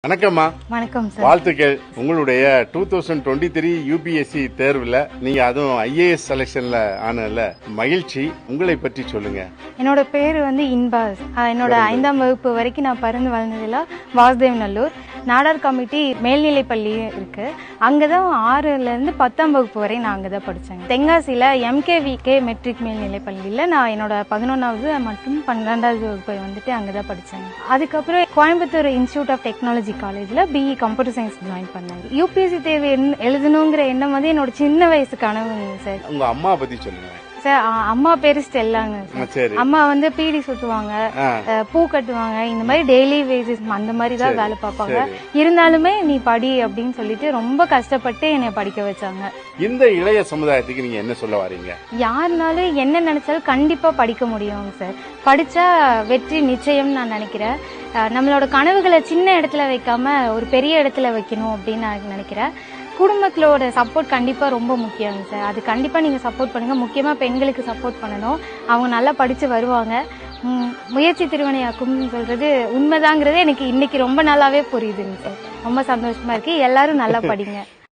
வணக்கம்மா. வணக்கம் சார். வாழ்த்துக்கள். உங்களுடைய 2023 யூபிஎஸ்சி தேர்வுல நீங்க அதுவும் ஐஏஎஸ் செலக்ஷன்ல ஆனல மகிழ்ச்சி. உங்களை பற்றி சொல்லுங்க. என்னோட பேர் இன்பாஸ். என்னோட 5ஆம் வகுப்பு வரைக்கும் நான் பிறந்து வளர்ந்ததில் வாசுதேவ் நல்லூர் நாடார் கமிட்டி மேல்நிலை பள்ளி இருக்கு. அங்கதான் 6லேருந்து 10ஆம் வகுப்பு வரை நான் அங்கதான் படிச்சேன். தென்காசியில MKVK மெட்ரிக் மேல்நிலை பள்ளியில நான் என்னோட 11வது மற்றும் 12வது வகுப்பை அங்கதான் படிச்சேன். அதுக்கப்புறம் கோயம்புத்தூர் இன்ஸ்டிடியூட் ஆஃப் டெக்னாலஜி காலேஜ்ல BE கம்ப்யூட்டர் சயின்ஸ் ஜாயின் பண்ணேன். யூபிஎஸ்சி தேர்வு எழுதணுங்கிற எண்ணம் என்னோட சின்ன வயசு கனவுங்க சார். உங்க அம்மா பத்தி சொல்லுங்க சார். அம்மா பேரு ஸ்டெல்லாங்க சார். அம்மா பீடி சுத்துவாங்க, பூ கட்டுவாங்க, இந்த மாதிரி டெய்லி வேஜஸ் அந்த மாதிரி தான் வேலை பார்ப்பாங்க. இருந்தாலுமே நீ படி அப்படின்னு சொல்லிட்டு ரொம்ப கஷ்டப்பட்டு என்னை படிக்க வச்சாங்க. இந்த இளைய சமுதாயத்துக்கு நீங்க என்ன சொல்ல வரீங்க? யாருனாலும் என்ன நினைச்சாலும் கண்டிப்பா படிக்க முடியும் சார். படிச்சா வெற்றி நிச்சயம் நான் நினைக்கிறேன். நம்மளோட கனவுகளை சின்ன இடத்துல வைக்காம ஒரு பெரிய இடத்துல வைக்கணும் அப்படின்னு நான் நினைக்கிறேன். குடும்பத்திலோட சப்போர்ட் கண்டிப்பா ரொம்ப முக்கியம் சார். அது கண்டிப்பா நீங்க சப்போர்ட் பண்ணுங்க. முக்கியமா பெண்களுக்கு சப்போர்ட் பண்ணணும். அவங்க நல்லா படிச்சு வருவாங்க. முயற்சி திருவினையாக்கும் சொல்றது உண்மைதாங்கிறது எனக்கு இன்னைக்கு ரொம்ப நாளாவே புரியுதுங்க சார். ரொம்ப சந்தோஷமா இருக்கு. எல்லாரும் நல்லா படிங்க.